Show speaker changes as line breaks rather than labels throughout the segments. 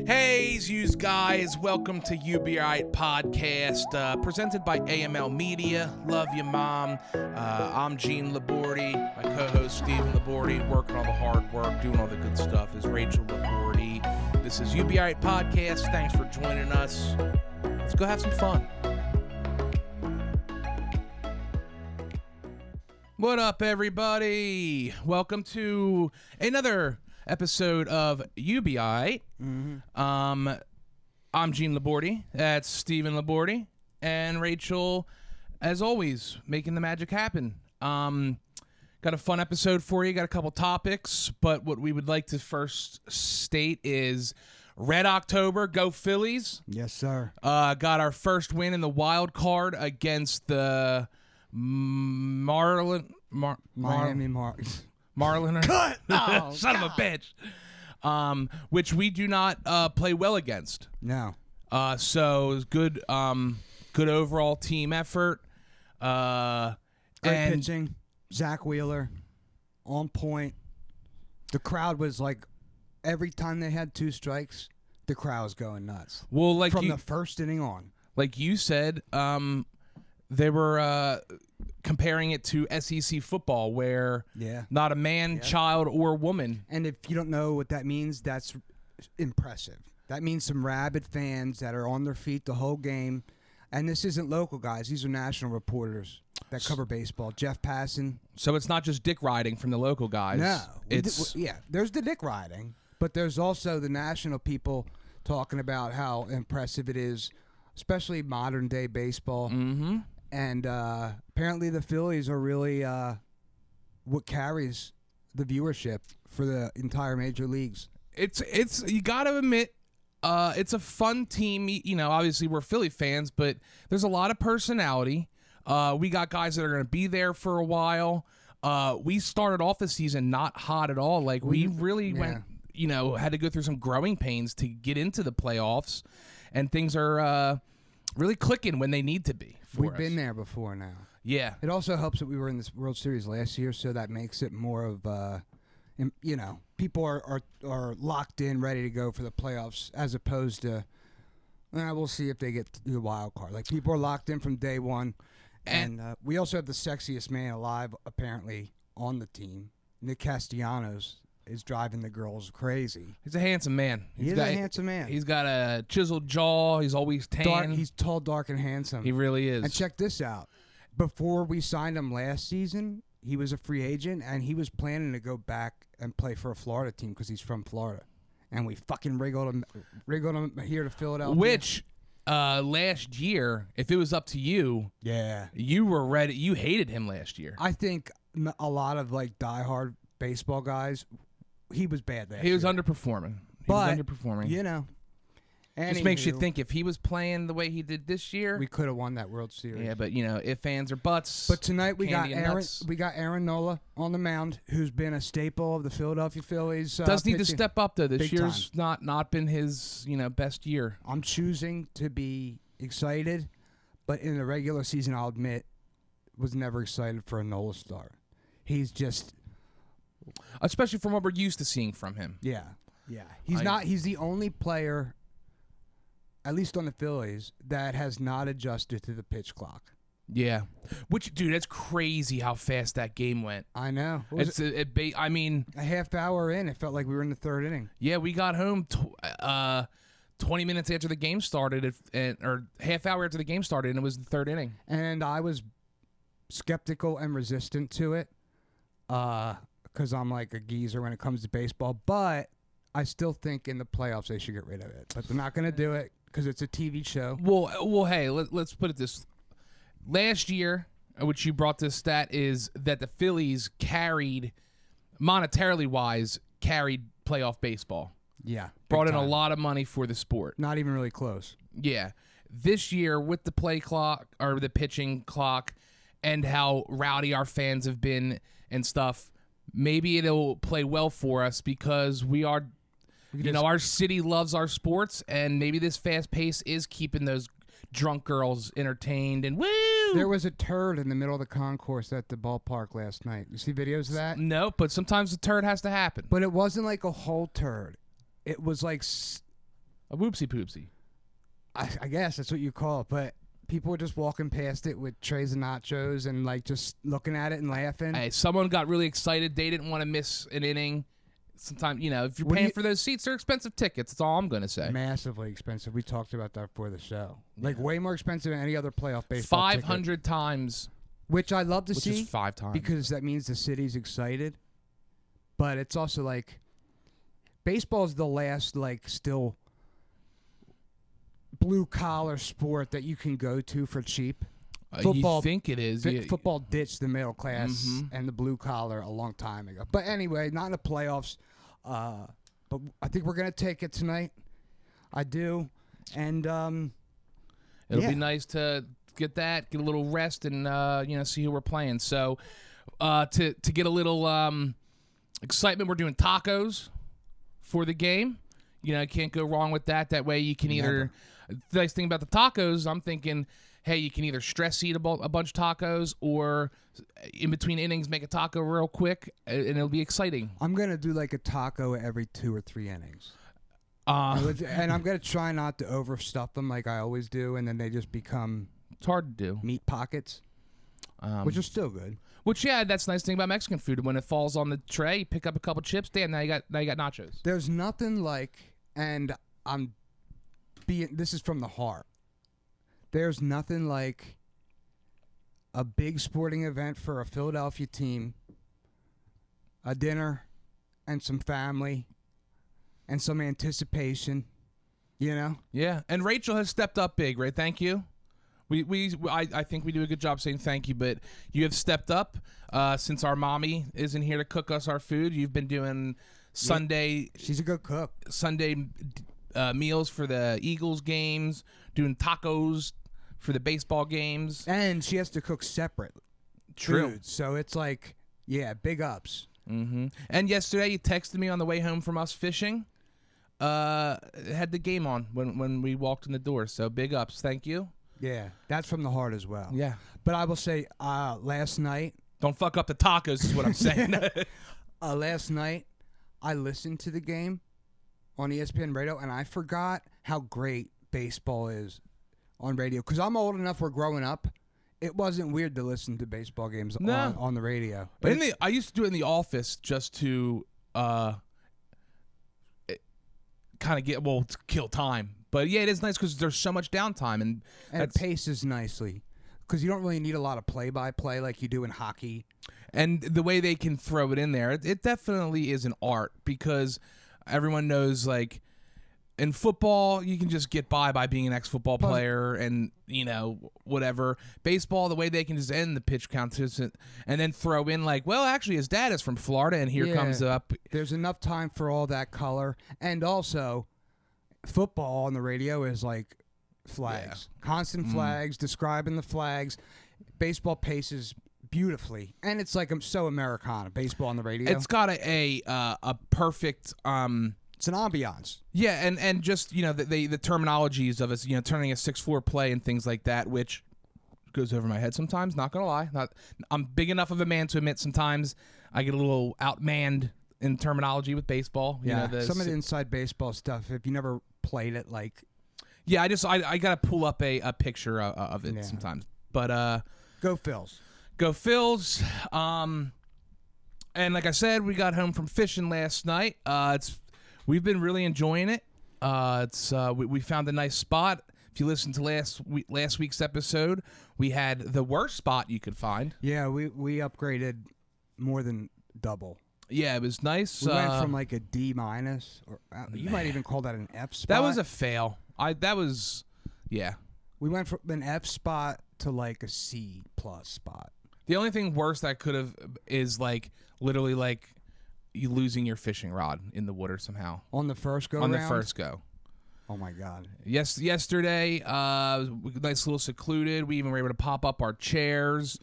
Hey, Hues guys, welcome to You Be Aight podcast, presented by AML Media. Love you, Mom. I'm Gene Labordi. My co-host Stephen Labordi, working all the hard work, doing all the good stuff, is Rachel Labordi. This is You Be Aight podcast. Thanks for joining us. Let's go have some fun. What up, everybody? Welcome to another episode of You Be Aight. I'm Gene Labordi. That's Stephen Labordi. And Rachel, as always, making the magic happen. Got a fun episode for you. Got a couple topics. But what we would like to first state is Red October. Go Phillies.
Yes, sir.
Got our first win in the wild card against the Miami
Marlins.
Marlin.
Cut! Oh,
Son of a bitch. Which we do not play well against.
No.
So it was good overall team effort.
Great pitching. Zach Wheeler, on point. The crowd was like, every time they had two strikes, the crowd was going nuts.
Well, like
from the first inning on.
Like you said, they were comparing it to SEC football, where not a man, child, or woman.
And if you don't know what that means, that's impressive. That means some rabid fans that are on their feet the whole game. And this isn't local guys. These are national reporters that cover baseball. Jeff Passan.
So it's not just dick riding from the local guys.
No.
It's
there's the dick riding, but there's also the national people talking about how impressive it is, especially modern day baseball.
Mm-hmm.
And apparently the Phillies are really what carries the viewership for the entire major leagues.
It's you got to admit, it's a fun team. You know, obviously we're Philly fans, but there's a lot of personality. We got guys that are going to be there for a while. We started off the season not hot at all. Like we really went, had to go through some growing pains to get into the playoffs, and things are really clicking when they need to be.
We've been there before now.
Yeah.
It also helps that we were in this World Series last year, so that makes it more of, people are locked in, ready to go for the playoffs, as opposed to, we'll see if they get the wild card. Like, people are locked in from day one. And we also have the sexiest man alive, apparently, on the team. Nick Castellanos is driving the girls crazy.
He's a handsome man.
He's a handsome man.
He's got a chiseled jaw. He's always tan.
He's tall, dark, and handsome.
He really is.
And check this out. Before we signed him last season, he was a free agent, and he was planning to go back and play for a Florida team because he's from Florida. And we fucking wriggled him here to Philadelphia.
Which, last year, if it was up to you, you were ready. You hated him last year.
I think a lot of like diehard baseball guys, he was bad last year.
He was underperforming. Just makes you think if he was playing the way he did this year,
we could have won that World Series.
Yeah, but if fans are butts.
But tonight we got Aaron Nola on the mound, who's been a staple of the Philadelphia Phillies.
Does need to step up though. This
Big
year's not been his best year.
I'm choosing to be excited, but in the regular season, I'll admit, was never excited for a Nola start. He's just,
especially from what we're used to seeing from him.
Yeah. He's the only player, at least on the Phillies, that has not adjusted to the pitch clock.
Yeah. Which, dude, that's crazy how fast that game went.
I know.
A
half hour in, it felt like we were in the third inning.
Yeah, we got home 20 minutes after the game started, or half hour after the game started, and it was the third inning.
And I was skeptical and resistant to it because I'm like a geezer when it comes to baseball, but I still think in the playoffs they should get rid of it. But they're not going to do it because it's a TV show.
Well, hey, let's put it this. Last year, which you brought this stat, is that the Phillies monetarily wise, carried playoff baseball.
Yeah.
Brought in a lot of money for the sport.
Not even really close.
Yeah. This year, with the play clock, or the pitching clock, and how rowdy our fans have been and stuff, maybe it'll play well for us because our city loves our sports, and maybe this fast pace is keeping those drunk girls entertained and woo!
There was a turd in the middle of the concourse at the ballpark last night. You see videos of that?
No, but sometimes the turd has to happen.
But it wasn't like a whole turd. It was like
A whoopsie poopsie.
I guess that's what you call it, but people were just walking past it with trays of nachos and like just looking at it and laughing.
Hey, someone got really excited. They didn't want to miss an inning. Sometimes, if you're paying for those seats, they're expensive tickets. That's all I'm going to say.
Massively expensive. We talked about that before the show. Like way more expensive than any other playoff baseball
500 times.
Which I love to see.
Which is 5 times.
Because that means the city's excited. But it's also like baseball is the last like still blue collar sport that you can go to for cheap.
Football, you think it is.
Football ditched the middle class and the blue collar a long time ago. But anyway, not in the playoffs. But I think we're going to take it tonight. I do. And
it'll be nice to get a little rest and see who we're playing. So to get a little excitement, we're doing tacos for the game. Can't go wrong with that. That way you can either the nice thing about the tacos, I'm thinking, hey, you can either stress eat a bunch of tacos or in between innings make a taco real quick, and it'll be exciting.
I'm going to do like a taco every 2 or 3 innings. And I'm going to try not to overstuff them like I always do, and then they just become
it's hard to do
meat pockets, which are still good.
Which, that's the nice thing about Mexican food. When it falls on the tray, you pick up a couple chips, damn, now you got nachos.
There's nothing like, and this is from the heart. There's nothing like a big sporting event for a Philadelphia team, a dinner, and some family, and some anticipation,
Yeah, and Rachel has stepped up big, right? Thank you. I think we do a good job saying thank you, but you have stepped up since our mommy isn't here to cook us our food. You've been doing Sunday.
She's a good cook.
Sunday meals for the Eagles games, doing tacos for the baseball games.
And she has to cook separate foods. So it's like, big ups.
Mm-hmm. And yesterday you texted me on the way home from us fishing. Had the game on when we walked in the door. So big ups. Thank you.
Yeah, that's from the heart as well.
Yeah.
But I will say, last night...
Don't fuck up the tacos is what I'm saying.
Last night, I listened to the game on ESPN Radio, and I forgot how great baseball is on radio. Because I'm old enough where growing up, it wasn't weird to listen to baseball games on the radio.
But I used to do it in the office just to to kill time. But yeah, it is nice because there's so much downtime and
it paces nicely because you don't really need a lot of play-by-play like you do in hockey.
And the way they can throw it in there, it definitely is an art because everyone knows like in football you can just get by being an ex-football player and whatever. Baseball, the way they can just end the pitch count and then throw in like, well, actually his dad is from Florida and here comes up.
There's enough time for all that color, and also football on the radio is like flags, constant flags, describing the flags. Baseball paces beautifully, and it's like so Americana. Baseball on the radio,
it's got a perfect.
It's an ambiance.
Yeah, and just the terminologies of us, turning a 6-4 play and things like that, which goes over my head sometimes. Not gonna lie, I'm big enough of a man to admit sometimes I get a little outmanned in terminology with baseball.
Some of the inside baseball stuff. If you never played it, like,
I gotta pull up a picture of it sometimes. But
go Phils.
And like I said, we got home from fishing last night. We've been really enjoying it. We found a nice spot. If you listen to last week's episode, we had the worst spot you could find.
Yeah, we upgraded more than double.
Yeah, it was nice.
We went from like a D-, or you might even call that an F spot.
That was a fail.
We went from an F spot to like a C+ spot.
The only thing worse that could have is like literally like you losing your fishing rod in the water somehow.
On the first go.
The first go.
Oh my God.
Yes, yesterday, nice little secluded. We even were able to pop up our chairs.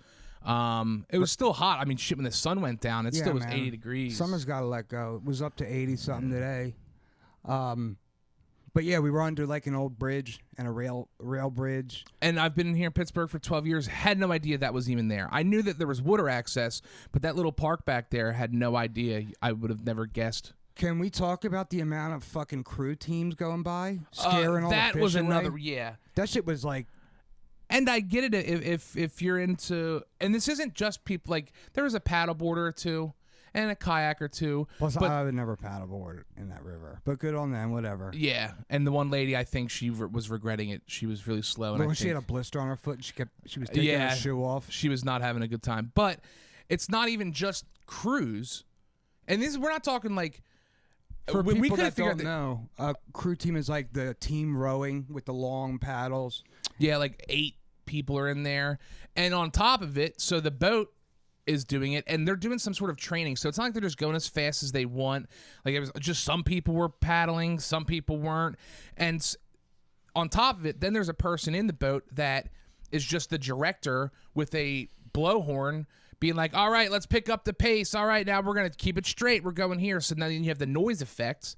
It was still hot. I mean, shit, when the sun went down, it still was 80 degrees.
Summer's got to let go. It was up to 80-something today. But yeah, we were under like an old bridge and a rail bridge.
And I've been here in Pittsburgh for 12 years. Had no idea that was even there. I knew that there was water access, but that little park back there had no idea. I would have never guessed.
Can we talk about the amount of fucking crew teams going by, scaring all the fish
That was
away?
another, yeah.
That shit was like,
And I get it if you're into, and this isn't just people, like, there was a paddleboarder or two and a kayak or two.
plus
but,
I would never paddleboard in that river, but good on them, whatever.
yeah, and the one lady, I think she was regretting it. She was really slow. And
When she had a blister on her foot and she was taking her shoe off.
She was not having a good time. But it's not even just crews. And we're not talking like,
For
we
people
could
that
figure
don't know, a crew team is like the team rowing with the long paddles.
Yeah, like 8 people are in there. And on top of it, so the boat is doing it, and they're doing some sort of training. So it's not like they're just going as fast as they want. Like, it was just some people were paddling, some people weren't. And on top of it, then there's a person in the boat that is just the director with a blowhorn being like, all right, let's pick up the pace. All right, now we're going to keep it straight. We're going here. So now you have the noise effects.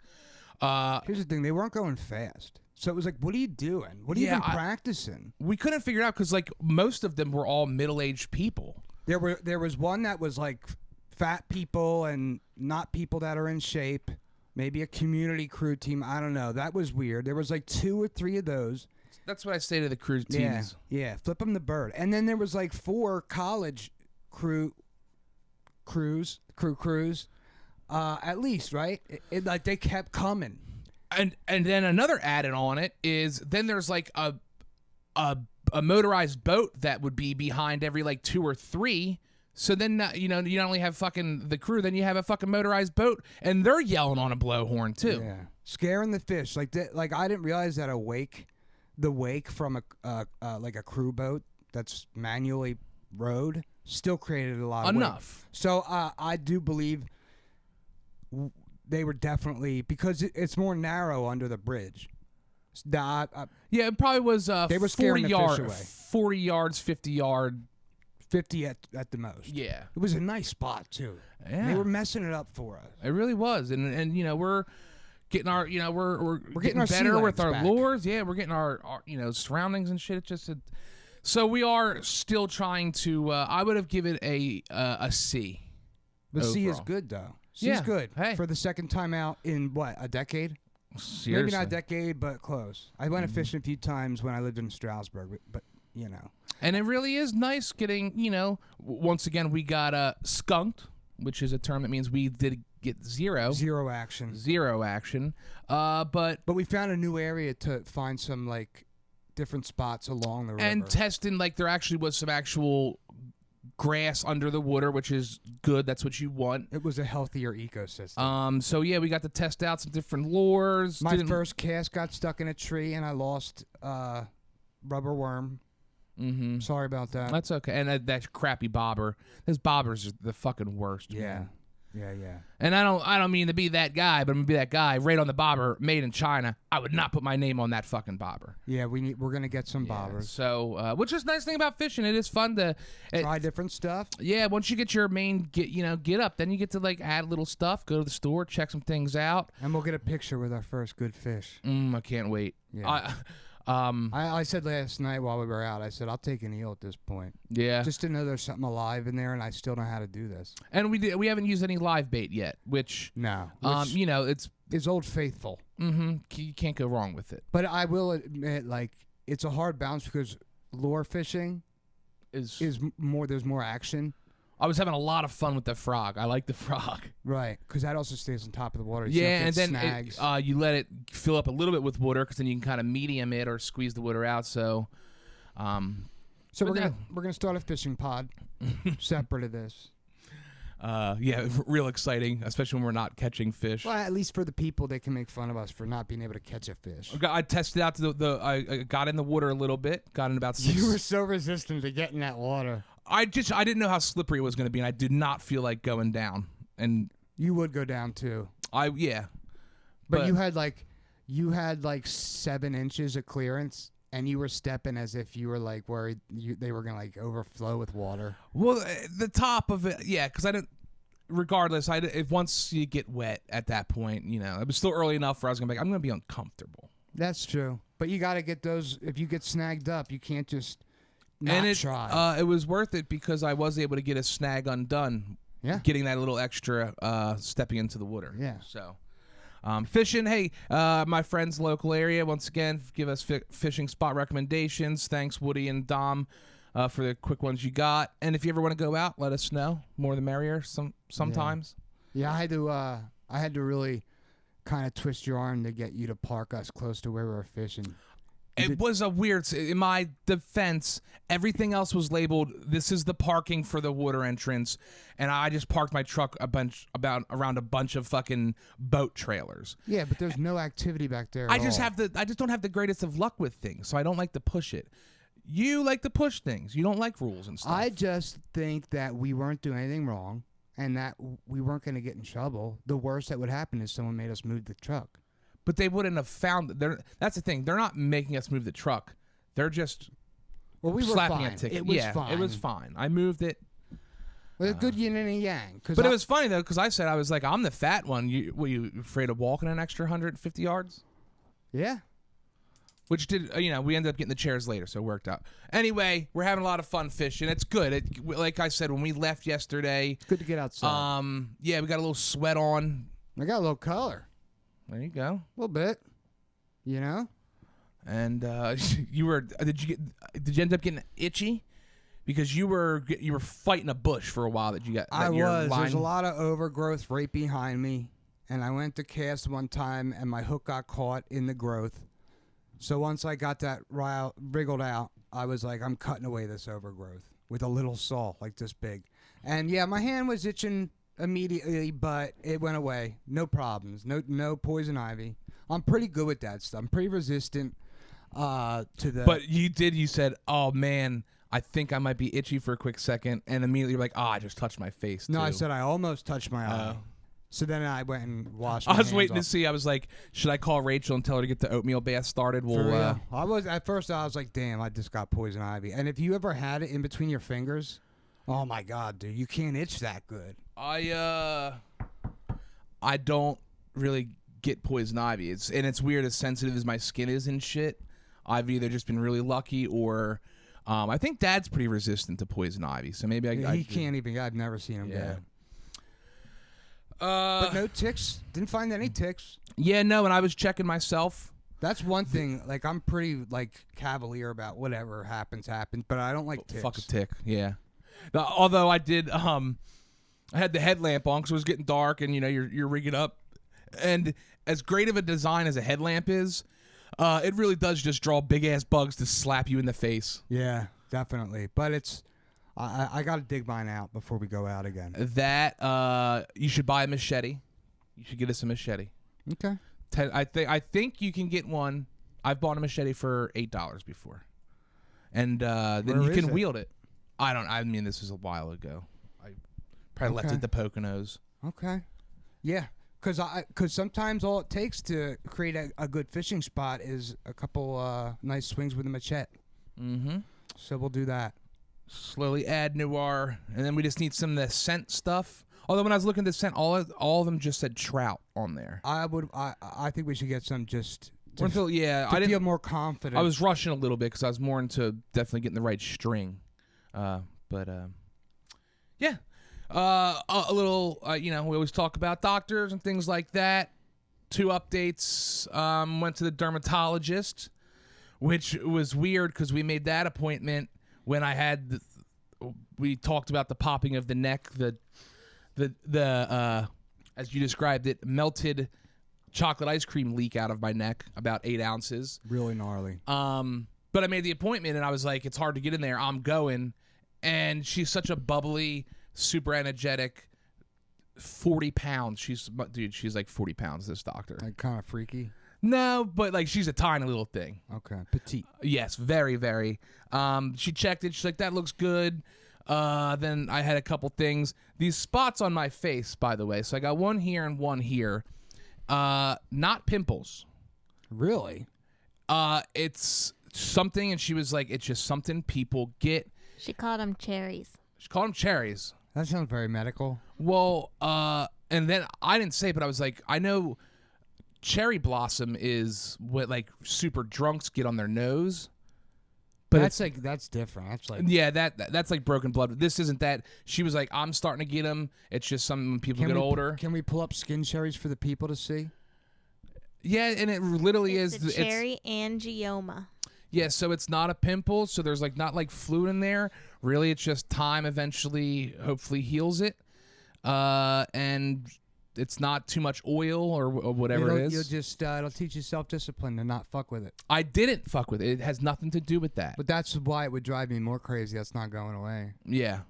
Here's the thing. They weren't going fast. So it was like, what are you doing? What are you even practicing?
We couldn't figure it out because, like, most of them were all middle-aged people.
There was one that was like fat people and not people that are in shape. Maybe a community crew team. I don't know. That was weird. There was like 2 or 3 of those.
That's what I say to the crew teams.
Yeah. Flip them the bird. And then there was like 4 college crews, at least, right? Like they kept coming.
And then another added on it is then there's like a motorized boat that would be behind every like 2 or 3. So then you not only have fucking the crew, then you have a fucking motorized boat, and they're yelling on a blowhorn too.
Yeah, scaring the fish. Like I didn't realize that the wake from like a crew boat that's manually rowed still created a lot of
enough.
Wake. So I do believe they were definitely, because it's more narrow under the bridge.
Yeah, it probably was
they were
40 yards,
40
yards, 50 yard.
50 at the most.
Yeah.
It was a nice spot too.
Yeah.
And they were messing it up for us.
It really was. And we're getting our, we're getting
our
better with our
back.
lures. Yeah, we're getting our surroundings and shit. It's just so we are still trying to I would have given it a C.
But
overall.
C is good though. C is good.
Hey.
For the second time out in what, a decade?
Seriously.
Maybe not a decade, but close. I went fishing a few times when I lived in Stroudsburg, but
And it really is nice getting, once again, we got skunked, which is a term that means we did get zero
action.
But
we found a new area to find some like different spots along the river.
And testing, like, there actually was some actual grass under the water, which is good. That's what you want.
It was a healthier ecosystem.
So yeah, we got to test out some different lures.
My first cast got stuck in a tree and I lost rubber worm.
Mm-hmm.
Sorry about that.
That's okay. And that crappy bobber. Those bobbers are the fucking worst.
Yeah.
Man.
Yeah.
And I don't mean to be that guy, but I'm gonna be that guy right on the bobber, made in China. I would not put my name on that fucking bobber.
Yeah, we're gonna get some bobbers.
So, which is nice thing about fishing. It is fun to
try different stuff.
Yeah, once you get your main get up, then you get to like add little stuff, go to the store, check some things out,
and we'll get a picture with our first good fish.
I can't wait.
Yeah. I said last night while we were out, I said I'll take an eel at this point.
Yeah.
Just to know there's something alive in there, and I still know how to do this.
And we haven't used any live bait yet, which
it's Old Faithful.
Mm-hmm. You can't go wrong with it.
But I will admit, like, it's a hard balance because lure fishing is more. There's more action.
I was having a lot of fun with the frog. I like the frog.
Right, because that also stays on top of the water.
Yeah, and then you let it fill up a little bit with water, because then you can kind of medium it or squeeze the water out. So,
we're gonna start a fishing pod separate of this.
Yeah, real exciting, especially when we're not catching fish.
Well, at least for the people, they can make fun of us for not being able to catch a fish.
I tested out I got in the water a little bit. Got in about 6.
You were so resistant to getting that water.
I didn't know how slippery it was going to be, and I did not feel like going down. And
you would go down too.
But
you had like 7 inches of clearance, and you were stepping as if you were like worried they were gonna like overflow with water.
Well, the top of it, yeah, because I didn't. Regardless, if once you get wet at that point, it was still early enough where I was gonna be like, I'm gonna be uncomfortable.
That's true, but you got to get those. If you get snagged up, you can't just.
Try. It was worth it because I was able to get a snag undone.
Yeah.
Getting that little extra stepping into the water.
Yeah.
So Fishing, hey, my friends local area, once again, give us fishing spot recommendations. Thanks, Woody and Dom, for the quick ones you got. And if you ever want to go out, let us know. More the merrier sometimes.
Yeah, I had to really kind of twist your arm to get you to park us close to where we were fishing.
It was a weird, in my defense, everything else was labeled, this is the parking for the water entrance, and I just parked my truck around a bunch of fucking boat trailers.
Yeah, but there's no activity back there
I
at
just
all.
I just don't have the greatest of luck with things, so I don't like to push it. You like to push things. You don't like rules and stuff.
I just think that we weren't doing anything wrong and that we weren't going to get in trouble. The worst that would happen is someone made us move the truck.
But they wouldn't have found that's the thing. They're not making us move the truck. They're just
Well, we were
slapping
fine.
a ticket.
It was fine.
It was fine. I moved it.
Well, a good yin and a yang.
But it was funny though, because I said I was like, I'm the fat one. Were you afraid of walking an extra 150 yards?
Yeah.
Which did, we ended up getting the chairs later, so it worked out. Anyway, we're having a lot of fun fishing. It's good. Like I said, when we left yesterday,
It's good to get outside.
yeah, we got a little sweat on.
I got a little color.
There you go.
A little bit. You know?
And did you end up getting itchy? Because you were fighting a bush for a while that you got.
I was. There's a lot of overgrowth right behind me, and I went to cast one time, and my hook got caught in the growth. So once I got that wriggled out, I was like, I'm cutting away this overgrowth with a little saw like this big. And yeah, my hand was itching immediately, but it went away. No problems. No poison ivy. I'm pretty good with that stuff. I'm pretty resistant to the...
But you said, oh man, I think I might be itchy for a quick second, and immediately you're like, I just touched my face,
No,
too.
I said I almost touched my eye. So then I went and washed
I
my
was
hands
waiting
off.
to see. I was like, should I call Rachel and tell her to get the oatmeal bath started?
For real. At first I was like, damn, I just got poison ivy. And if you ever had it in between your fingers, oh my God, dude, you can't itch that good.
I don't really get poison ivy. It's weird, as sensitive as my skin is and shit. I've either just been really lucky or I think Dad's pretty resistant to poison ivy. So maybe
He can't even. I've never seen him
Yeah.
do it. But no ticks. Didn't find any ticks.
Yeah, no, and I was checking myself.
That's one thing. Like, I'm pretty cavalier about whatever happens, but I don't like ticks.
Fuck a tick. Yeah. Although I did, I had the headlamp on because it was getting dark, and you're rigging up, and as great of a design as a headlamp is, it really does just draw big ass bugs to slap you in the face.
Yeah, definitely. But it's. I got to dig mine out before we go out again.
That you should buy a machete. You should get us a machete.
Okay.
I think you can get one. I've bought a machete for $8 before, and then you can wield it. I mean, this was a while ago. I probably left it at the Poconos.
Okay. Yeah, because sometimes all it takes to create a good fishing spot is a couple nice swings with a machete.
Mm-hmm.
So we'll do that.
Slowly add and then we just need some of the scent stuff. Although when I was looking at the scent, all of them just said trout on there.
I think we should get some just
I didn't
feel more confident.
I was rushing a little bit because I was more into definitely getting the right string. Yeah. A little, we always talk about doctors and things like that. 2 updates. Went to the dermatologist, which was weird because we made that appointment when I had we talked about the popping of the neck, the as you described it, melted chocolate ice cream leak out of my neck, about 8 ounces.
Really gnarly.
But I made the appointment and I was like, it's hard to get in there. I'm going. And she's such a bubbly, super energetic, 40 pounds. She's like 40 pounds, this doctor.
Like kind of freaky.
No, but she's a tiny little thing.
Okay. Petite.
Yes, very, very. She checked it. She's like, that looks good. Then I had a couple things. These spots on my face, by the way. So I got one here and one here. Not pimples.
Really?
It's something, and she was like, it's just something people get.
She called them cherries.
She called them cherries.
That sounds very medical.
Well, and then I didn't say, but I was like, I know cherry blossom is what super drunks get on their nose. But
that's different. That's
yeah, that's like broken blood. This isn't that. She was like, I'm starting to get them. It's just something when people get older.
Can we pull up skin cherries for the people to see?
Yeah, and it literally
It's
is.
a cherry angioma.
Yeah, so it's not a pimple, so there's like not like fluid in there. Really, it's just time eventually, hopefully heals it. And it's not too much oil or whatever it is.
You'll just it'll teach you self-discipline to not fuck with it.
I didn't fuck with it. It has nothing to do with that.
But that's why it would drive me more crazy. That's not going away.
Yeah.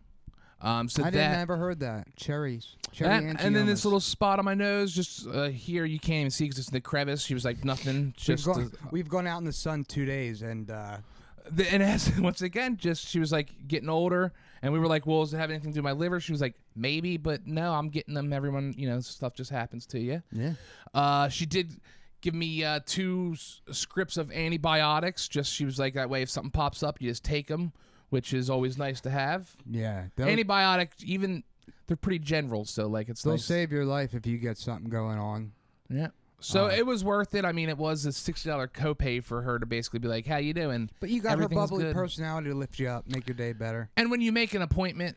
So
I never heard that. Cherries.
And then this little spot on my nose, just here, you can't even see because it's in the crevice. She was like, nothing. Just
we've gone out in the sun 2 days, and
as once again, just she was like getting older, and we were like, well, does it have anything to do with my liver? She was like, maybe, but no, I'm getting them. Everyone, stuff just happens to you.
Yeah.
She did give me 2 scripts of antibiotics. Just she was like, that way, if something pops up, you just take them, which is always nice to have.
Yeah.
Antibiotics, even they're pretty general, so like
they'll
nice.
save your life if you get something going on.
Yeah. So it was worth it. I mean, it was a $60 copay for her to basically be like, how you doing?
But you got her bubbly
good.
personality to lift you up, make your day better.
And when you make an appointment,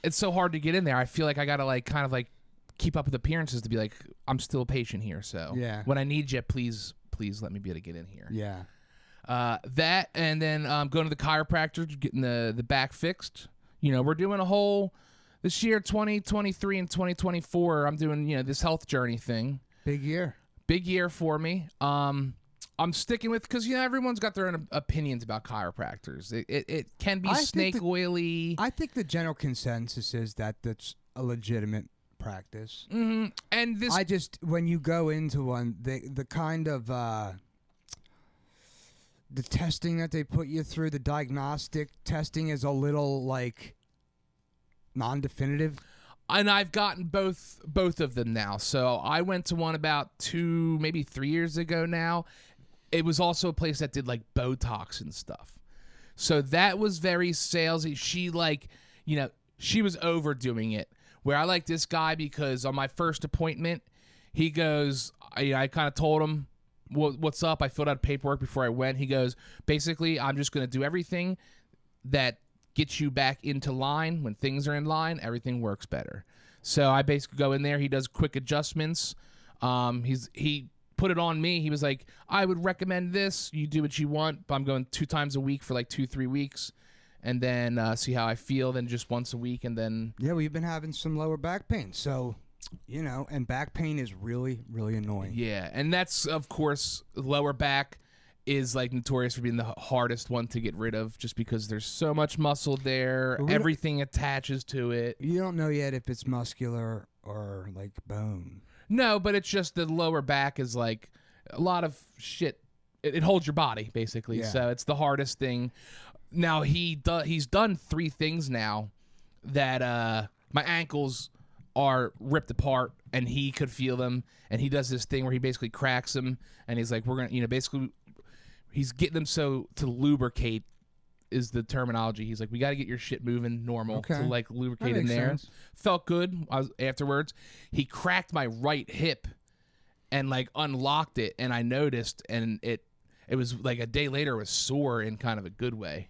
it's so hard to get in there. I feel like I got to like kind of like keep up with appearances to be like, I'm still a patient here. So
yeah.
When I need you, please let me be able to get in here.
Yeah.
That, and then going to the chiropractor, getting the back fixed. We're doing a whole, this year, 2023 and 2024, I'm doing, this health journey thing.
Big year.
Big year for me. I'm sticking with, because everyone's got their own opinions about chiropractors. It can be snake oily.
I think the general consensus is that that's a legitimate practice.
Mm-hmm. And this,
when you go into one, the kind of the testing that they put you through, the diagnostic testing is a little like non-definitive.
And I've gotten both of them now. So I went to one about 2, maybe 3 years ago now. It was also a place that did like Botox and stuff. So that was very salesy. She she was overdoing it. Where I like this guy because on my first appointment, he goes, I kind of told him what's up. I filled out paperwork before I went. He goes, basically, I'm just going to do everything that gets you back into line. When things are in line, everything works better. So I basically go in there. He does quick adjustments. He put it on me. He was like, I would recommend this. You do what you want. But I'm going 2 times a week for like 2-3 weeks, and then see how I feel. Then just once a week, and then
we've been having some lower back pain. So and back pain is really, really annoying.
Yeah, and that's of course lower back is like notorious for being the hardest one to get rid of, just because there's so much muscle there. Everything attaches to it.
You don't know yet if it's muscular or like bone.
No, but it's just the lower back is like a lot of shit. It holds your body basically.
Yeah.
So it's the hardest thing. Now he's done 3 things now that my ankles are ripped apart and he could feel them, and he does this thing where he basically cracks them, and he's like, we're gonna basically he's getting them so to lubricate is the terminology. He's like, we got to get your shit moving normal to like lubricate in there.
Sense.
Felt good. Afterwards, he cracked my right hip and like unlocked it, and I noticed, and it was like a day later it was sore in kind of a good way.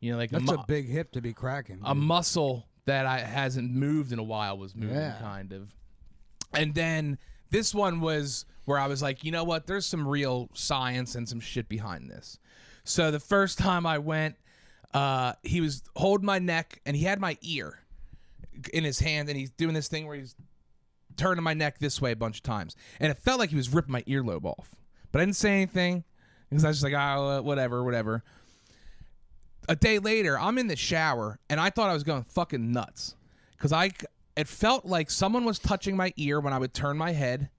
Like
that's a big hip to be cracking.
A muscle that hasn't moved in a while was moving kind of. And then this one was where I was like, you know what? There's some real science and some shit behind this. So the first time I went, he was holding my neck, and he had my ear in his hand, and he's doing this thing where he's turning my neck this way a bunch of times. And it felt like he was ripping my earlobe off. But I didn't say anything because I was just like, whatever. A day later, I'm in the shower, and I thought I was going fucking nuts because it felt like someone was touching my ear when I would turn my head,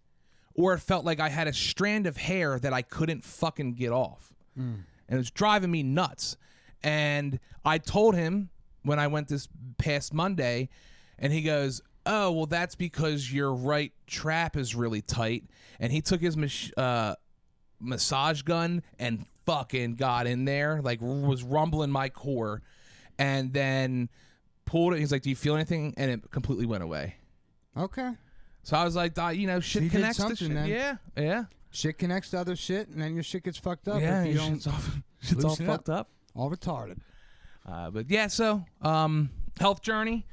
or it felt like I had a strand of hair that I couldn't fucking get off. And it was driving me nuts. And I told him when I went this past Monday, and he goes, oh, well, that's because your right trap is really tight. And he took his massage gun and fucking got in there, like was rumbling my core, and then pulled it. He's like, do you feel anything? And it completely went away.
Okay.
So I was like, shit connects to shit.
Then.
Yeah.
Shit connects to other shit, and then your shit gets fucked up.
Yeah,
if you don't
shit's all fucked up.
All retarded.
But yeah, so health journey,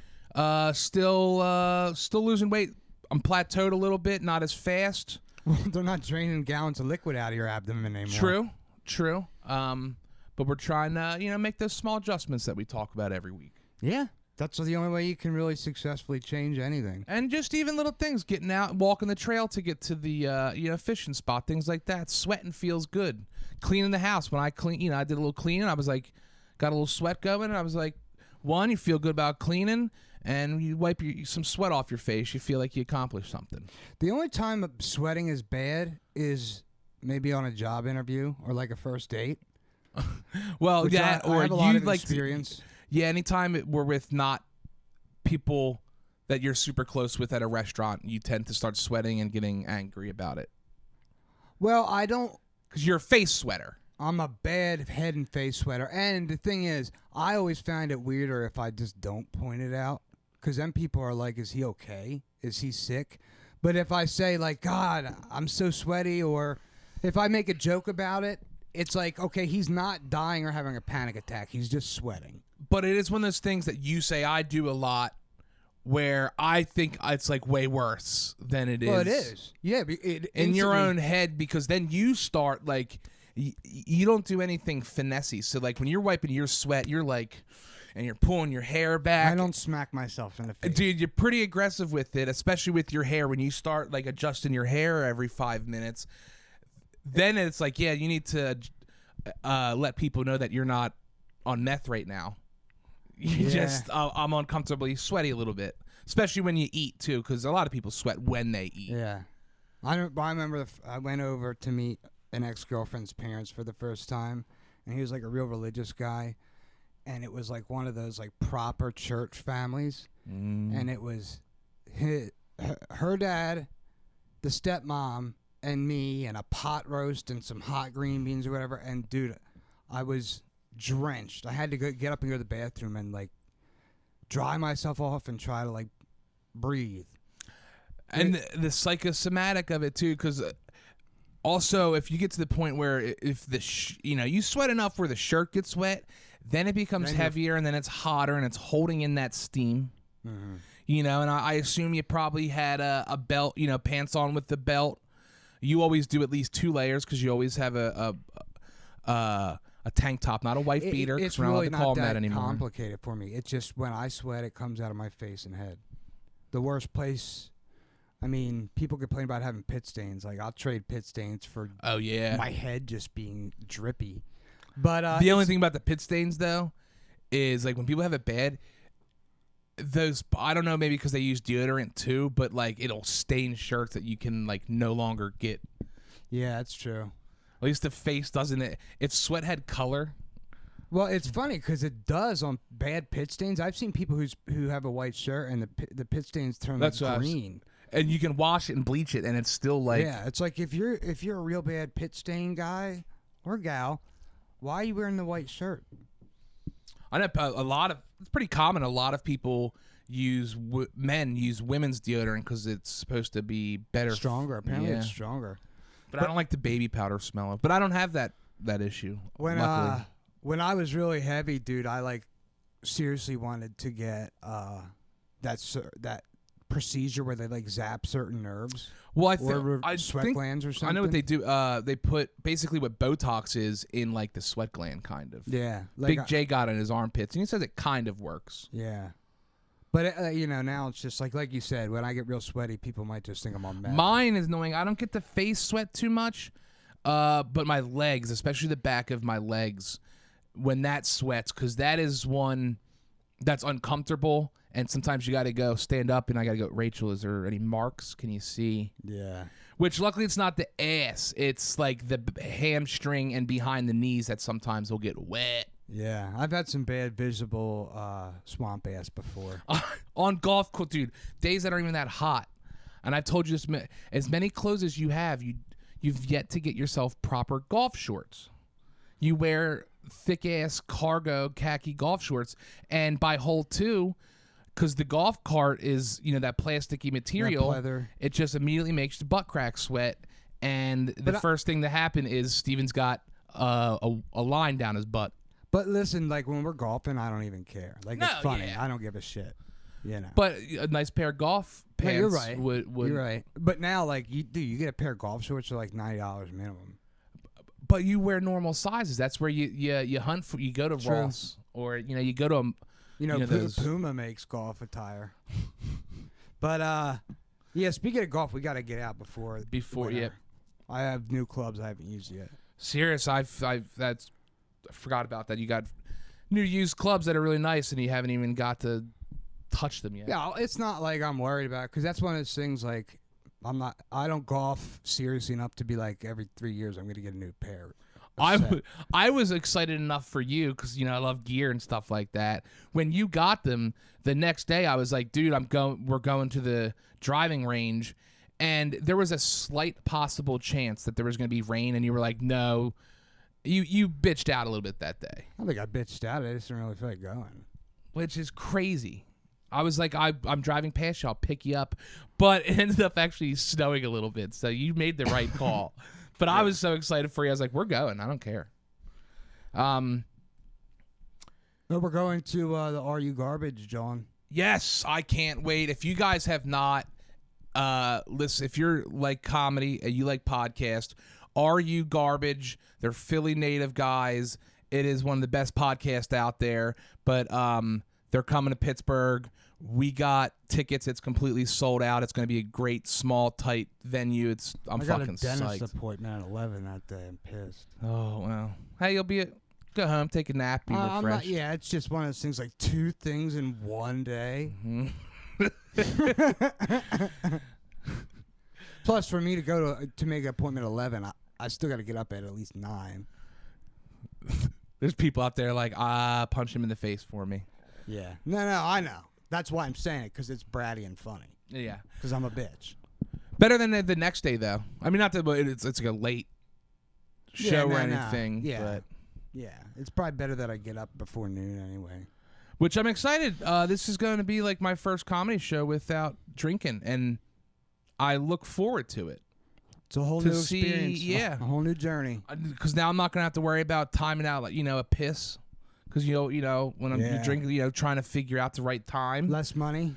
still losing weight. I'm plateaued a little bit, not as fast.
Well, they're not draining gallons of liquid out of your abdomen anymore.
True. But we're trying to, make those small adjustments that we talk about every week.
Yeah. That's the only way you can really successfully change anything.
And just even little things, getting out, walking the trail to get to the fishing spot, things like that. Sweating feels good. Cleaning the house. When I clean, I did a little cleaning. I was like, got a little sweat going. And I was like, one, you feel good about cleaning, and you wipe some sweat off your face. You feel like you accomplished something.
The only time sweating is bad is maybe on a job interview or like a first date.
Well,
Which
yeah,
I
or
have a lot
you
of
like
experience.
Yeah, anytime we're with not people that you're super close with at a restaurant, you tend to start sweating and getting angry about it.
Well, I don't.
Because you're a face sweater.
I'm a bad head and face sweater. And the thing is, I always find it weirder if I just don't point it out. Because then people are like, is he okay? Is he sick? But if I say, like, God, I'm so sweaty, or if I make a joke about it, it's like, okay, he's not dying or having a panic attack. He's just sweating.
But it is one of those things that you say I do a lot where I think it's like way worse than it is.
Well, it is. Yeah.
In your own head, because then you start like, you don't do anything finessey. So like when you're wiping your sweat, you're like, and you're pulling your hair back.
I don't smack myself in the face.
Dude, you're pretty aggressive with it, especially with your hair. When you start like adjusting your hair every 5 minutes, then it's like, yeah, you need to let people know that you're not on meth right now. I'm uncomfortably sweaty a little bit, especially when you eat too, because a lot of people sweat when they eat.
Yeah. I remember I went over to meet an ex-girlfriend's parents for the first time, and he was like a real religious guy, and it was like one of those like proper church families, and it was her dad, the stepmom, and me, and a pot roast and some hot green beans or whatever. And dude, I was drenched. I had to get up and go to the bathroom and like dry myself off and try to like breathe.
And the psychosomatic of it too, because also if you get to the point where if you sweat enough where the shirt gets wet, then it becomes heavier, and then it's hotter, and it's holding in that steam. Mm-hmm. And I assume you probably had a belt, pants on with the belt. You always do at least 2 layers because you always have a tank top, not a wife beater.
It's
we're not
really
allowed to call them
not
that anymore.
Complicated for me. It's just when I sweat, it comes out of my face and head. The worst place. I mean, people complain about having pit stains. Like, I'll trade pit stains for my head just being drippy. But
the only thing about the pit stains though is like when people have it bad, those, I don't know, maybe because they use deodorant too, but like it'll stain shirts that you can like no longer get.
Yeah, that's true.
At least the face doesn't. If sweat had color.
Well, it's funny because it does on bad pit stains. I've seen people who have a white shirt and the pit stains turn like green.
And you can wash it and bleach it, and it's still like.
Yeah, it's like if you're a real bad pit stain guy or gal, why are you wearing the white shirt?
I know it's pretty common. A lot of people men use women's deodorant because it's supposed to be better,
stronger. Apparently, it's stronger.
But I don't like the baby powder smell of. But I don't have that issue. Luckily.
When I was really heavy, dude, I like seriously wanted to get that procedure where they like zap certain nerves.
Well,
I sweat glands or something.
I know what they do. They put basically what Botox is in like the sweat gland, kind of.
Yeah, like
Big J got it in his armpits, and he says it kind of works.
Yeah, but now it's just like you said. When I get real sweaty, people might just think I'm on meth.
Mine is annoying. I don't get the face sweat too much, but my legs, especially the back of my legs, when that sweats, because that is one that's uncomfortable. And sometimes you got to go stand up, and I got to go, Rachel, is there any marks? Can you see?
Yeah.
Which luckily it's not the ass. It's like the hamstring and behind the knees that sometimes will get wet.
Yeah. I've had some bad visible swamp ass before.
On golf course, dude, days that aren't even that hot. And I've told you this, as many clothes as you have, you've yet to get yourself proper golf shorts. You wear thick-ass cargo khaki golf shorts, and by hole 2... because the golf cart is, that plasticky material, it just immediately makes the butt crack sweat. And the first thing to happen is Steven's got a line down his butt.
But listen, like when we're golfing, I don't even care. Like, it's funny.
Yeah.
I don't give a shit.
But a nice pair of golf
No,
pants
you're right.
would
You're right. But now, like, you get a pair of golf shorts for like $90 minimum.
but you wear normal sizes. That's where you hunt for. You go to
True.
Ross, or you go to a, those.
Puma makes golf attire. But yeah. Speaking of golf, we got to get out before.
Yeah.
I have new clubs I haven't used yet.
Serious, I forgot about that. You got new used clubs that are really nice, and you haven't even got to touch them yet.
Yeah, it's not like I'm worried about it because that's one of those things. Like, I don't golf seriously enough to be like every 3 years I'm going to get a new pair.
I was excited enough for you because I love gear and stuff like that. When you got them the next day, I was like, dude, we're going to the driving range, and there was a slight possible chance that there was going to be rain, and you were like, no. You bitched out a little bit that day.
I don't think I bitched out. I just didn't really feel like going.
Which is crazy. I was like, I'm driving past you. I'll pick you up. But it ended up actually snowing a little bit, so you made the right call. But I was so excited for you. I was like, we're going. I don't care.
No, we're going to the Are You Garbage, John.
Yes, I can't wait. If you guys have not, listen, if you're like comedy and you like podcast, Are You Garbage? They're Philly native guys. It is one of the best podcasts out there. But they're coming to Pittsburgh. We got tickets. It's completely sold out. It's going to be a great, small, tight venue. I'm fucking psyched.
I got a dentist appointment at 11 that day. I'm pissed.
Oh, well. Hey, go home, take a nap, be refreshed.
Yeah, it's just one of those things, like 2 things in one day. Plus, for me to go to make an appointment at 11, I still got to get up at least 9.
There's people out there like, punch him in the face for me.
Yeah. No, I know. That's why I'm saying it, because it's bratty and funny.
Yeah.
Because I'm a bitch.
Better than the next day, though. I mean, not that it's like a late show or anything.
Yeah.
But
yeah. It's probably better that I get up before noon anyway.
Which I'm excited. This is going to be like my first comedy show without drinking, and I look forward to it.
It's a whole new experience.
Yeah.
A whole new journey.
Because now I'm not going to have to worry about timing out, like, a piss. Because, when I'm drinking, trying to figure out the right time.
Less money.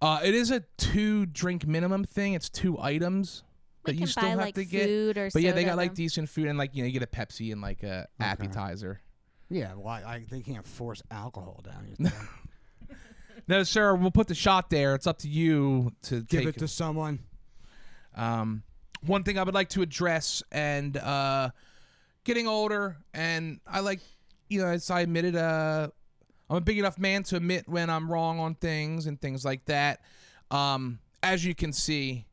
It is a 2-drink minimum thing. It's 2 items that you still have to get.
Food or
but yeah, they got like decent food, and like you get a Pepsi and like a appetizer.
Yeah, well, they can't force alcohol down your throat.
No, sir. We'll put the shot there. It's up to you to
give it to someone.
One thing I would like to address, and getting older, and I like, as I admitted, I'm a big enough man to admit when I'm wrong on things and things like that. As you can see,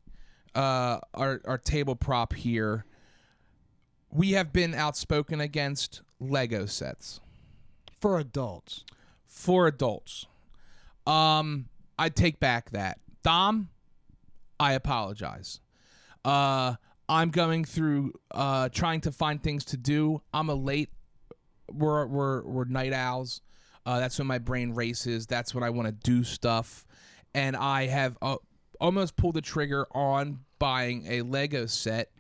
our table prop here, we have been outspoken against Lego sets.
For adults.
I take back that. Dom, I apologize. I'm going through trying to find things to do. I'm a late. We're night owls. That's when my brain races. That's when I want to do stuff. And I have almost pulled the trigger on buying a Lego set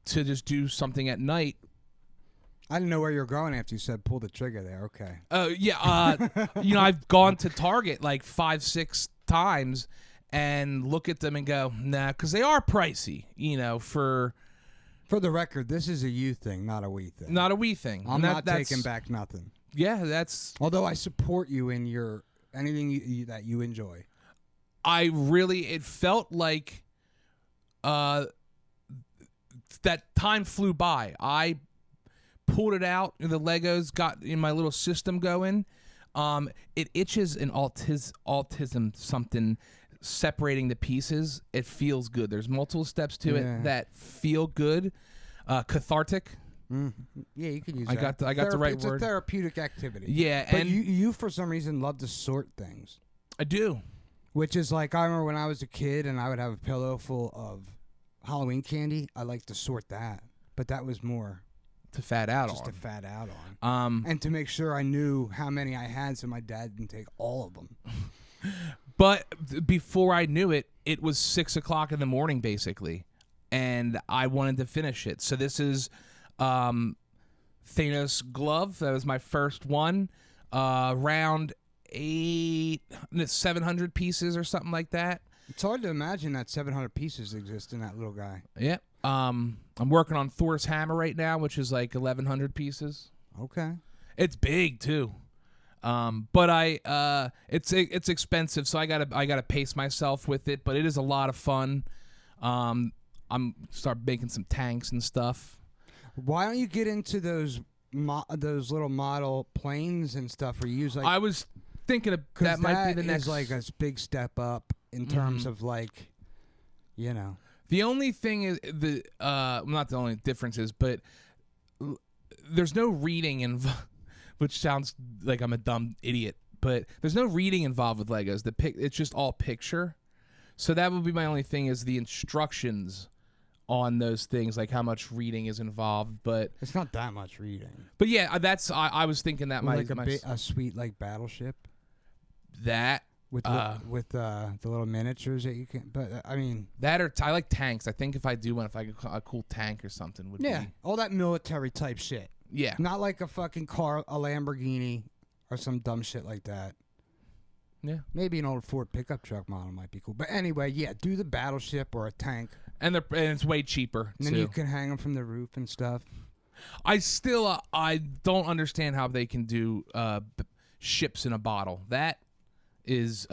to just do something at night.
I didn't know where you were going after you said pull the trigger there. Okay.
I've gone to Target like 5-6 times and look at them and go, nah, because they are pricey,
For the record, this is a you thing, not a we thing.
Not a we thing.
I'm not taking back nothing.
Yeah, that's...
Although I support you in your anything that you enjoy.
It felt like that time flew by. I pulled it out, and the Legos got in my little system going. It itches an autism something separating the pieces. It feels good. There's multiple steps to it that feel good. Cathartic.
Yeah, you could use
I
that.
got the right
it's
word.
It's a therapeutic activity.
Yeah,
but
and
you for some reason love to sort things.
I do.
Which is like, I remember when I was a kid and I would have a pillow full of Halloween candy. I like to sort that, but that was more
to fat out
just
on.
to fat out on. And to make sure I knew how many I had, so my dad didn't take all of them.
But before I knew it, it was 6 o'clock in the morning, basically, and I wanted to finish it. So this is Thanos glove. That was my first one. Round 700 pieces or something like that.
It's hard to imagine that 700 pieces exist in that little guy.
Yeah. I'm working on Thor's hammer right now, which is like 1,100 pieces.
Okay.
It's big too. But it's expensive, so I gotta pace myself with it. But it is a lot of fun. I'm start making some tanks and stuff.
Why don't you get into those little model planes and stuff where you use like?
I was thinking of that might be the next.
Is like a big step up in terms of like, you know.
The only thing is not the only difference is, but there's no reading involved, which sounds like I'm a dumb idiot. But there's no reading involved with Legos. It's just all picture. So that would be my only thing is the instructions on those things, like how much reading is involved. But
it's not that much reading.
But yeah, I was thinking that
like a sweet like battleship.
That
with the little miniatures that you can. But I mean
I like tanks. I think if I do one, if I get a cool tank or something would be
all that military type shit.
Yeah,
not like a fucking car, a Lamborghini, or some dumb shit like that.
Yeah,
maybe an old Ford pickup truck model might be cool. But anyway, yeah, do the battleship or a tank,
and it's way cheaper.
And then you can hang them from the roof and stuff.
I still I don't understand how they can do ships in a bottle. That is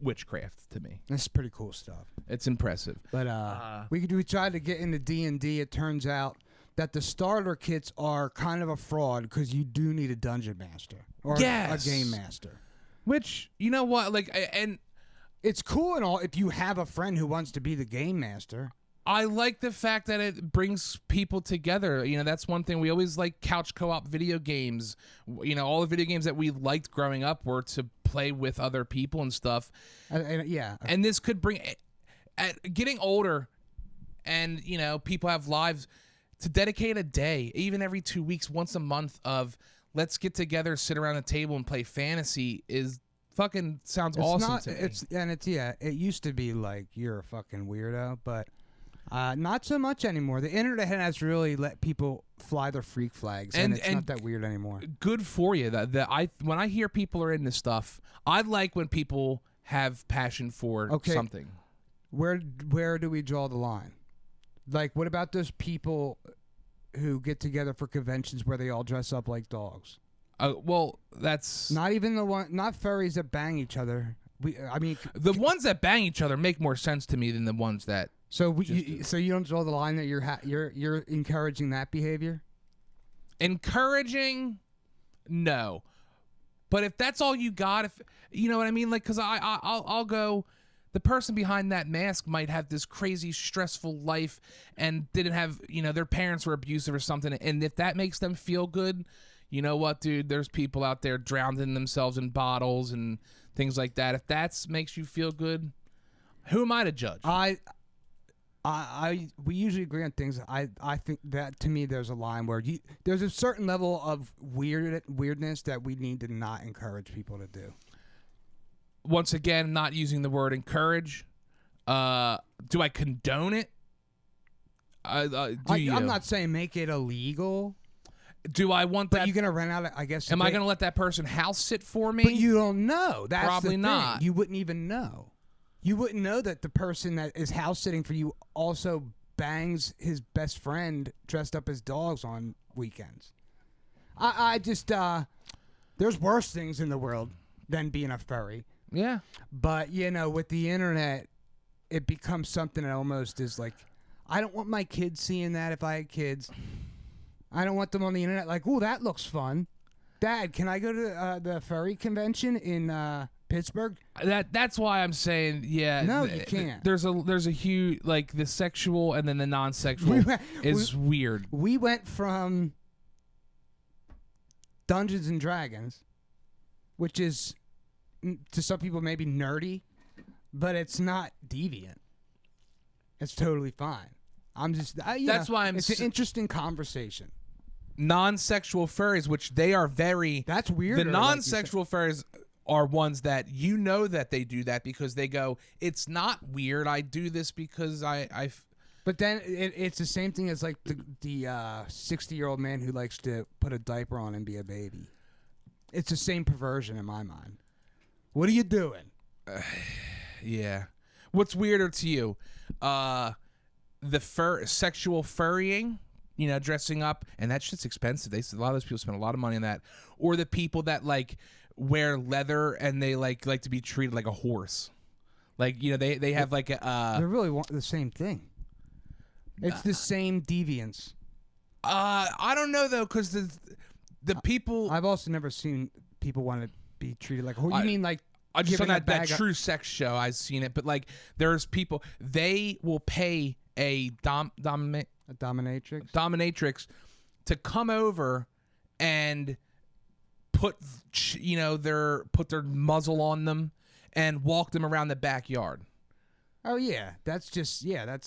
witchcraft to me.
That's pretty cool stuff.
It's impressive.
But we tried to get into D&D. It turns out that the starter kits are kind of a fraud because you do need a dungeon master or a game master.
Which, you know what, like, and
it's cool and all if you have a friend who wants to be the game master.
I like the fact that it brings people together. You know, that's one thing. We always like couch co-op video games. You know, all the video games that we liked growing up were to play with other people and stuff. And this could bring, at getting older and, you know, people have lives, to dedicate a day, even every 2 weeks, once a month of let's get together, sit around a table and play fantasy is fucking sounds awesome to me.
It used to be like you're a fucking weirdo, but not so much anymore. The internet has really let people fly their freak flags, and it's not that weird anymore.
Good for you. When I hear people are into stuff, I like when people have passion for something.
Where do we draw the line? Like, what about those people who get together for conventions where they all dress up like dogs?
Well, that's
not even not furries that bang each other.
The ones that bang each other make more sense to me than the ones that.
So you don't draw the line that you're encouraging that behavior?
Encouraging, no. But if that's all you got, if you know what I mean, like, because I'll go. The person behind that mask might have this crazy stressful life and didn't have, you know, their parents were abusive or something. And if that makes them feel good, you know what, dude? There's people out there drowning themselves in bottles and things like that. If that makes you feel good, who am I to judge?
We usually agree on things. I think that to me there's a line where there's a certain level of weirdness that we need to not encourage people to do.
Once again, not using the word encourage. Do I condone it?
I'm not saying make it illegal.
Do I want that?
But you're gonna rent out. I guess.
Am I gonna let that person house sit for me?
But you don't know. That's
probably
the thing.
not.
You wouldn't even know. You wouldn't know that the person that is house sitting for you also bangs his best friend dressed up as dogs on weekends. I just there's worse things in the world than being a furry.
Yeah.
But, you know, with the internet, it becomes something that almost is like, I don't want my kids seeing that if I had kids. I don't want them on the internet like, ooh, that looks fun. Dad, can I go to the furry convention in Pittsburgh?
That's why I'm saying, yeah.
No, you can't.
There's a huge, like, the sexual and then the non-sexual is weird.
We went from Dungeons and Dragons, which is, to some people, maybe nerdy, but it's not deviant. It's totally fine. I'm just.
That's why
it's an interesting conversation.
Non-sexual furries, which they are very.
That's weird.
The non-sexual furries are ones that you know that they do that because they go, it's not weird. I do this because I.
But then it's the same thing as like the 60-year-old man who likes to put a diaper on and be a baby. It's the same perversion in my mind. What are you doing?
Yeah. What's weirder to you? The sexual furrying, dressing up, and that shit's expensive. A lot of those people spend a lot of money on that. Or the people that like wear leather and they like to be treated like a horse. Like, they have like a
They're really the same thing. It's the same deviance.
I don't know though, because the people
I've also never seen people want to be treated like a horse. You mean like
I just on
giving a
that
bag
true sex show, I've seen it, but like there's people, they will pay a dominatrix to come over and put their muzzle on them and walk them around the backyard.
Oh yeah, that's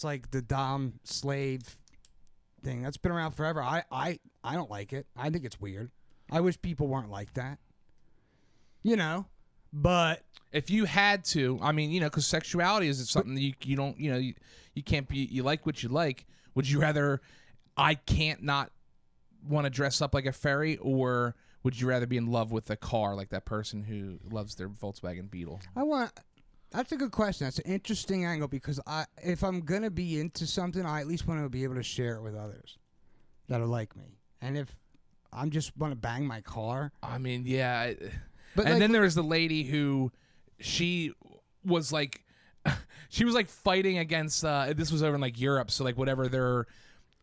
like the dom slave thing. That's been around forever. I don't like it. I think it's weird. I wish people weren't like that. But
if you had to, I mean, because sexuality is something that you don't, you can't be, you like what you like. Would you rather, I can't not want to dress up like a fairy, or would you rather be in love with a car like that person who loves their Volkswagen Beetle?
That's a good question. That's an interesting angle, because if I'm going to be into something, I at least want to be able to share it with others that are like me. And if I'm just want to bang my car.
I mean, yeah.
But
and then there was the lady who she was like fighting against, this was over in like Europe. So like whatever their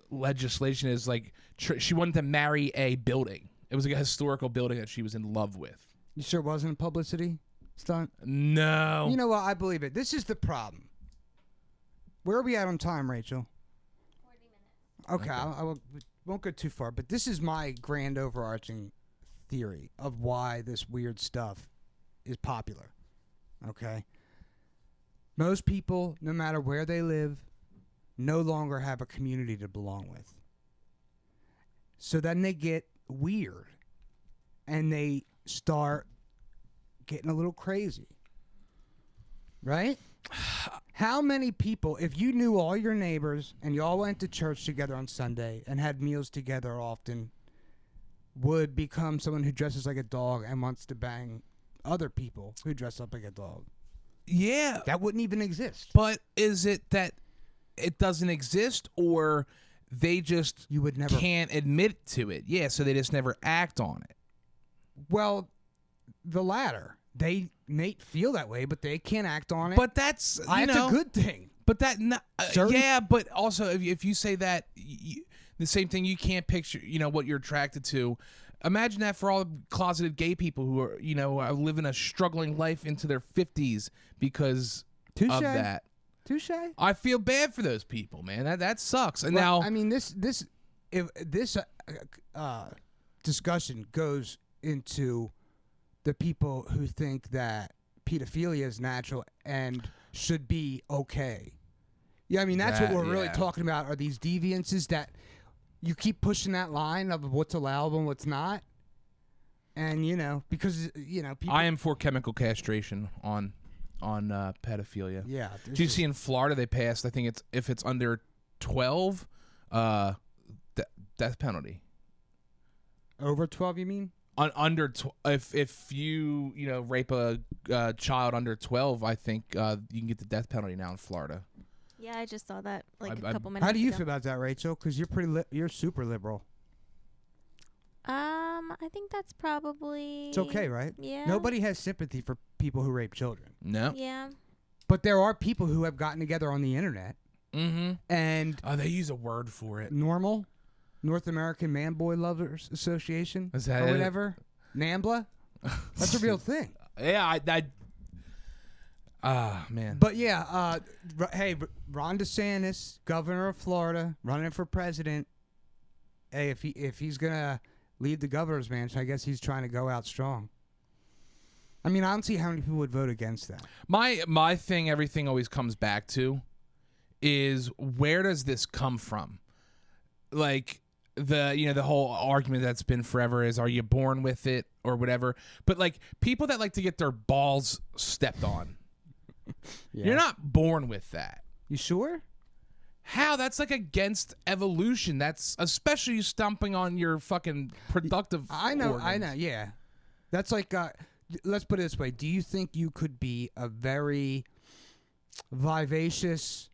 legislation is, like she wanted to marry a building. It was like a historical building that she was in love with.
You sure it wasn't a publicity stunt?
No.
You know what? I believe it. This is the problem. Where are we at on time, Rachel?
40 minutes.
Okay. I won't go too far, but this is my grand overarching theory of why this weird stuff is popular. Okay? Most people, no matter where they live, no longer have a community to belong with. So then they get weird and they start getting a little crazy. Right? How many people, if you knew all your neighbors and you all went to church together on Sunday and had meals together often, would become someone who dresses like a dog and wants to bang other people who dress up like a dog?
Yeah.
That wouldn't even exist.
But is it that it doesn't exist, or they just can't admit to it? Yeah, so they just never act on it.
Well, the latter. They may feel that way, but they can't act on it.
But that's
that's a good thing.
But that yeah, but also if you say that, the same thing, you can't picture what you're attracted to. Imagine that for all the closeted gay people who are are living a struggling life into their 50s because of that.
Touche.
I feel bad for those people, man. That sucks. And
well,
now,
I mean, this discussion goes into the people who think that pedophilia is natural and should be okay. Yeah, I mean, that's what we're really talking about, are these deviances that you keep pushing that line of what's allowable and what's not. And, because, people...
I am for chemical castration on pedophilia.
Yeah.
Did you see in Florida they passed, I think if it's under 12, death penalty.
Over 12, you mean?
If you rape a child under 12, I think you can get the death penalty now in Florida.
Yeah, I just saw that a couple minutes ago.
How do you feel about that, Rachel? Because you're super liberal.
I think that's probably...
It's okay, right?
Yeah.
Nobody has sympathy for people who rape children.
No.
Yeah.
But there are people who have gotten together on the internet.
Mm-hmm.
And...
they use a word for it.
Normal? North American Man Boy Lovers Association?
Is that
or
it?
whatever? NAMBLA? That's a real thing.
Yeah, man.
But yeah, hey, Ron DeSantis, governor of Florida, running for president. Hey, if he's gonna leave the governor's mansion, I guess he's trying to go out strong. I mean, I don't see how many people would vote against that.
My thing, everything always comes back to, is where does this come from? Like the whole argument that's been forever is, are you born with it or whatever? But like people that like to get their balls stepped on. Yeah. You're not born with that.
You sure?
How? That's like against evolution. That's especially you stomping on your fucking productive organs.
I know, yeah. That's like, let's put it this way. Do you think you could be a very vivacious,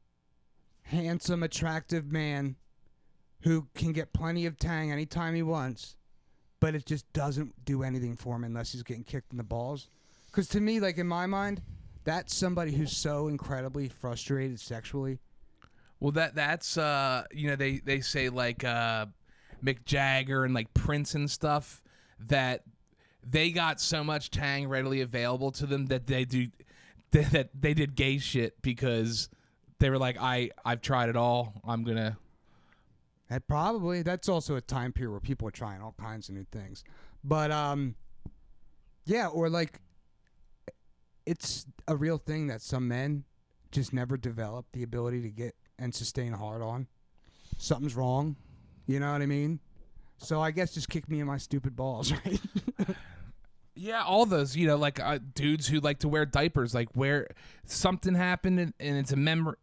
handsome, attractive man who can get plenty of tang anytime he wants, but it just doesn't do anything for him unless he's getting kicked in the balls. Because to me, like in my mind, that's somebody who's so incredibly frustrated sexually.
Well, that's they say like Mick Jagger and like Prince and stuff that they got so much tang readily available to them that they did gay shit because they were like, I've tried it all. I'm gonna.
That's also a time period where people are trying all kinds of new things, but yeah, or like it's a real thing that some men just never develop the ability to get and sustain a hard on. Something's wrong. You know what I mean? So I guess just kick me in my stupid balls, right?
Yeah, all those, like dudes who like to wear diapers, like where something happened and it's a memory.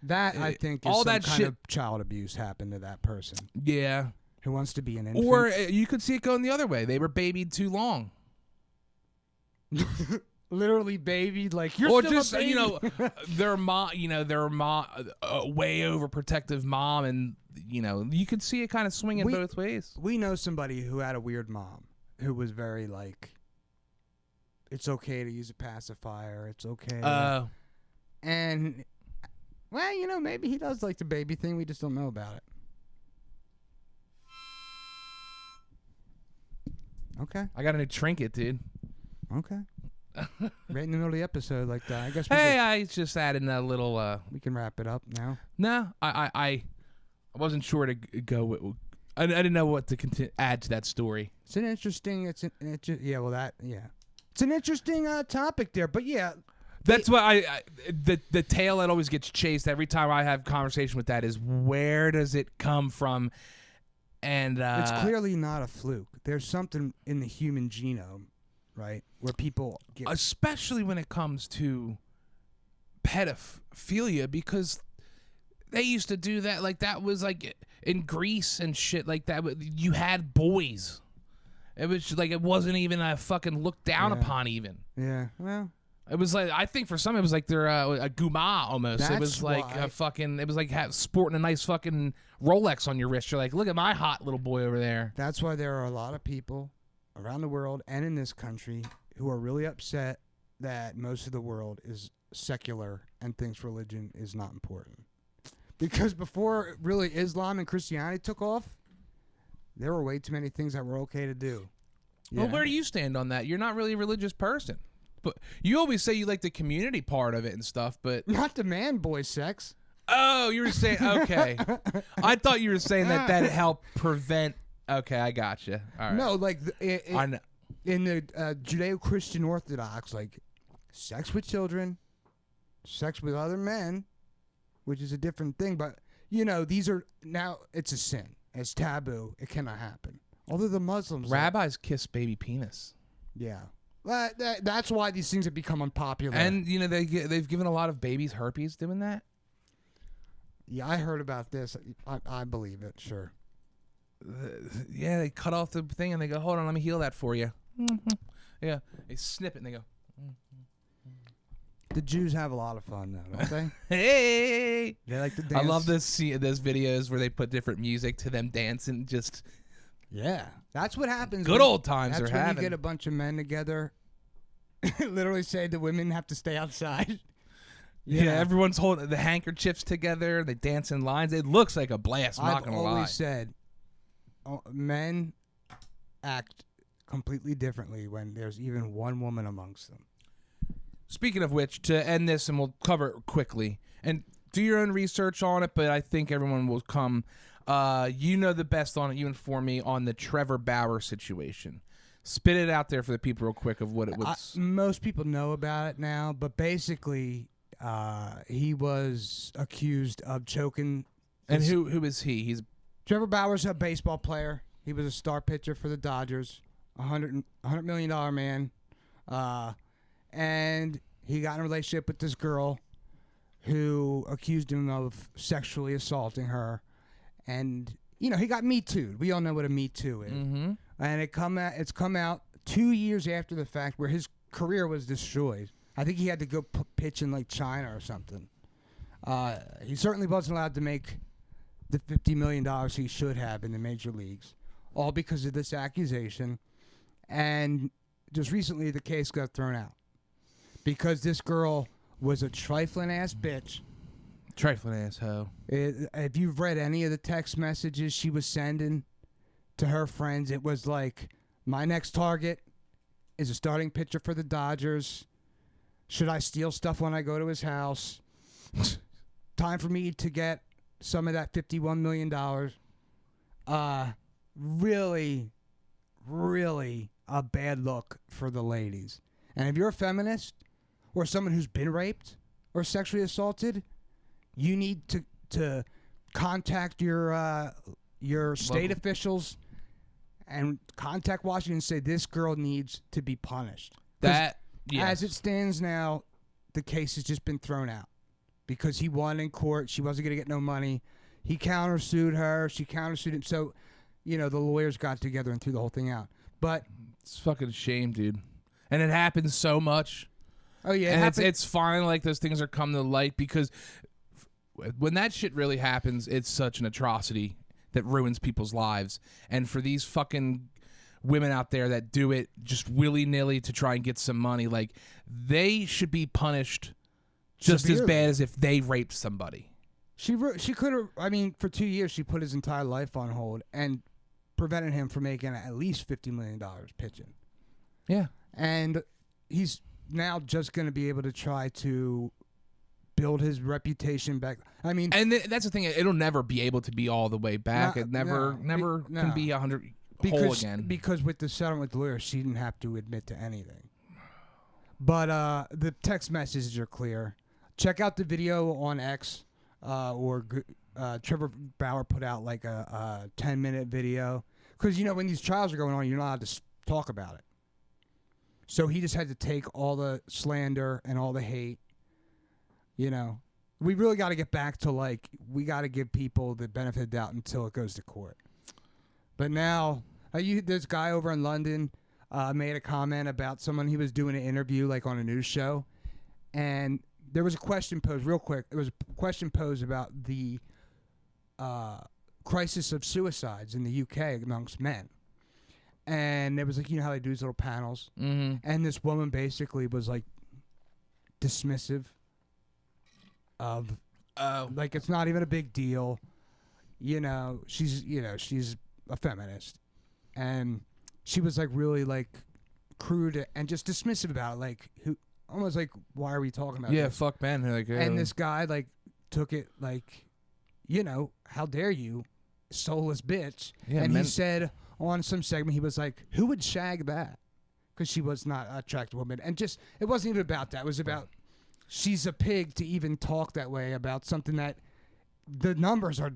That, I think, is
all
some
that
kind
shit
of child abuse happened to that person.
Yeah.
Who wants to be an infant.
Or you could see it going the other way. They were babied too long.
Literally babied, like you're
or
still
just
a baby.
Their mom, their mom, way overprotective mom, and you could see it kind of swinging both ways.
We know somebody who had a weird mom who was very like, it's okay to use a pacifier, it's okay, and well, maybe he does like the baby thing. We just don't know about it. Okay,
I got a new trinket, dude.
Okay. Right in the middle of the episode like that. I guess.
I just added a little.
We can wrap it up now.
No, I wasn't sure to go with. I didn't know what to add to that story.
It's an interesting. It's an interesting topic there, but yeah.
That's what the tale that always gets chased every time I have conversation with that is where does it come from, and
it's clearly not a fluke. There's something in the human genome. Right, where people get,
especially when it comes to pedophilia, because they used to do that. Like that was like in Greece and shit like that. You had boys. It was like it wasn't even a fucking looked down upon even.
Yeah, well,
it was like I think for some it was like they're a guma almost. It was like a fucking. It was like sporting a nice fucking Rolex on your wrist. You're like, look at my hot little boy over there.
That's why there are a lot of people around the world and in this country who are really upset that most of the world is secular and thinks religion is not important. Because before really Islam and Christianity took off, there were way too many things that were okay to do.
Yeah. Well, where do you stand on that? You're not really a religious person. But you always say you like the community part of it and stuff, but
not the man-boy sex.
Oh, you were saying, okay. I thought you were saying that helped prevent. Okay, I gotcha. All right.
No, like in the Judeo-Christian Orthodox, like sex with children, sex with other men, which is a different thing. But these are now it's a sin. It's taboo. It cannot happen. Although the Muslims,
rabbis kiss baby penis.
Yeah, that's why these things have become unpopular.
And they've given a lot of babies herpes doing that.
Yeah, I heard about this. I believe it. Sure.
Yeah, they cut off the thing and they go, hold on, let me heal that for you. Mm-hmm. Yeah, they snip it and they go.
The Jews have a lot of fun though, don't they?
Hey,
they like to dance.
I love those videos where they put different music to them dancing. Just
that's what happens.
Good old times
that's
are
when
having.
You get a bunch of men together. Literally say the women have to stay outside.
Yeah, everyone's holding the handkerchiefs together. They dance in lines. It looks like a blast. I'm not gonna lie.
I've always said. Men act completely differently when there's even one woman amongst them.
Speaking of which, to end this, and we'll cover it quickly, and do your own research on it, but I think everyone will come. You know the best on it. You inform me on the Trevor Bauer situation. Spit it out there for the people real quick of what it was.
Most people know about it now, but basically he was accused of choking.
And who is he? He's
Trevor Bauer's a baseball player. He was a star pitcher for the Dodgers, $100 million man. And he got in a relationship with this girl who accused him of sexually assaulting her. And, he got Me Too'd. We all know what a Me Too is.
Mm-hmm.
And it's come out 2 years after the fact where his career was destroyed. I think he had to go pitch in like China or something. He certainly wasn't allowed to make the $50 million he should have in the major leagues, all because of this accusation. And just recently, the case got thrown out because this girl was a trifling ass bitch.
Trifling ass hoe.
If you've read any of the text messages she was sending to her friends, it was like, my next target is a starting pitcher for the Dodgers. Should I steal stuff when I go to his house? Time for me to get some of that $51 million. Really, really a bad look for the ladies. And if you're a feminist or someone who's been raped or sexually assaulted, you need to contact your state officials and contact Washington and say this girl needs to be punished. As it stands now, the case has just been thrown out because he won in court. She wasn't going to get no money. He countersued her. She countersued him. So, the lawyers got together and threw the whole thing out. But
it's fucking shame, dude. And it happens so much.
Oh yeah,
and it's fine. Like those things are come to light because when that shit really happens, it's such an atrocity that ruins people's lives. And for these fucking women out there that do it just willy-nilly to try and get some money, like, they should be punished just severely, as bad as if they raped somebody.
She could have, for 2 years, she put his entire life on hold and prevented him from making at least $50 million pitching.
Yeah.
And he's now just going to be able to try to build his reputation back. And
that's the thing. It'll never be able to be all the way back. It never can be 100 whole again.
Because with the settlement with the lawyer, she didn't have to admit to anything. But the text messages are clear. Check out the video on X, or Trevor Bauer put out like a 10-minute video. Because, when these trials are going on, you're not allowed to talk about it. So he just had to take all the slander and all the hate. We really got to get back to, we got to give people the benefit of the doubt until it goes to court. But now, this guy over in London made a comment about someone he was doing an interview, on a news show. And there was a question posed, real quick. There was a question posed about the crisis of suicides in the UK amongst men. And it was how they do these little panels.
Mm-hmm.
And this woman basically was, dismissive of, it's not even a big deal. She's a feminist. And she was, really, crude and just dismissive about it. Almost why are we talking about this?
Yeah, fuck men.
And this guy, took it how dare you, soulless bitch.
Yeah,
and he said on some segment, he was like, who would shag that? Because she was not an attractive woman. And just, it wasn't even about that. It was about, she's a pig to even talk that way about something that the numbers are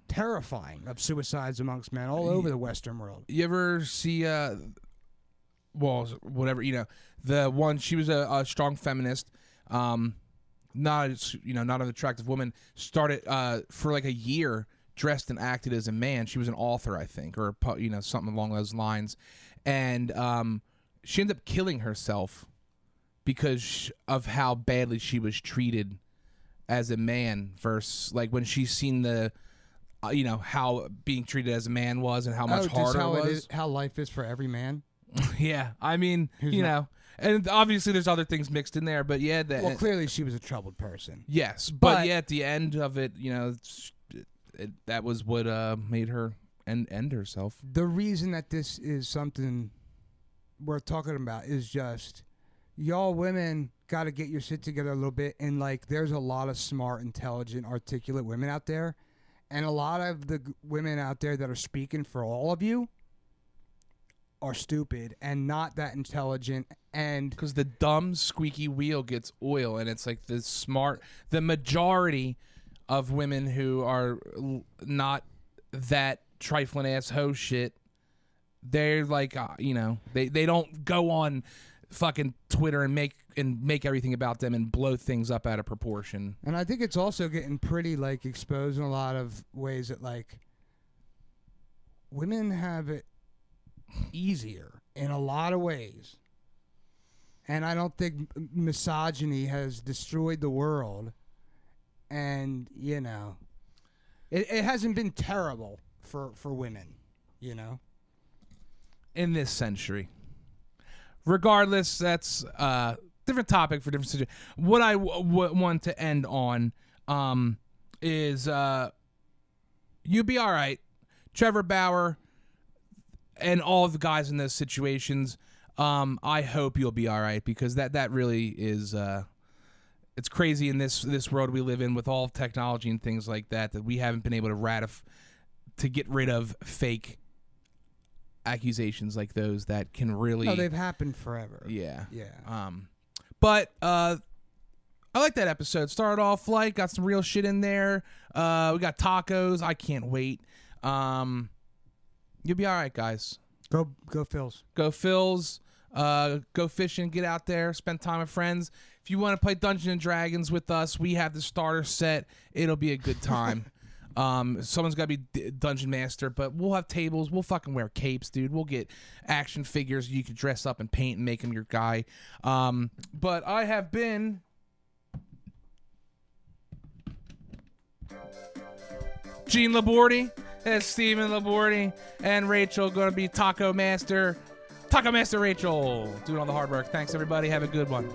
terrifying of suicides amongst men all over the Western world.
You ever see, whatever, the one, she was a strong feminist, not an attractive woman, started for a year dressed and acted as a man. She was an author, I think, or something along those lines. And she ended up killing herself because of how badly she was treated as a man versus when she's seen the how being treated as a man was and how much harder it was.
How life is for every man.
Yeah, and obviously there's other things mixed in there, but yeah.
Clearly she was a troubled person.
Yes, but yeah, at the end of it, that was what made her end herself.
The reason that this is something we're talking about is just y'all women got to get your shit together a little bit, and there's a lot of smart, intelligent, articulate women out there, and a lot of the women out there that are speaking for all of you are stupid and not that intelligent. And
because the dumb squeaky wheel gets oil, and it's the majority of women who are not that trifling ass hoe shit, they're they don't go on fucking Twitter and make everything about them and blow things up out of proportion.
And I think it's also getting pretty exposed in a lot of ways that women have it easier in a lot of ways. And I don't think misogyny has destroyed the world. And, you know, it hasn't been terrible for women, you know?
In this century. Regardless, that's different topic for different situations. What I want to end on is You Be Aight, Trevor Bauer, and all of the guys in those situations. I hope you'll be all right, because that really is it's crazy in this world we live in with all of technology and things like that we haven't been able to get rid of fake accusations like those that can really.
No, they've happened forever.
Yeah.
Yeah.
But I like that episode. Started off light, got some real shit in there. We got tacos. I can't wait. You'll be all right, guys.
Go Phils.
Go Phils. Go fishing. Get out there. Spend time with friends. If you want to play Dungeons and Dragons with us, we have the starter set. It'll be a good time. Someone's got to be Dungeon Master, but we'll have tables. We'll fucking wear capes, dude. We'll get action figures you can dress up and paint and make him your guy. But I have been Gene Labordi, and Stephen Labordi, and Rachel going to be Taco Master Rachel, doing all the hard work. Thanks, everybody. Have a good one.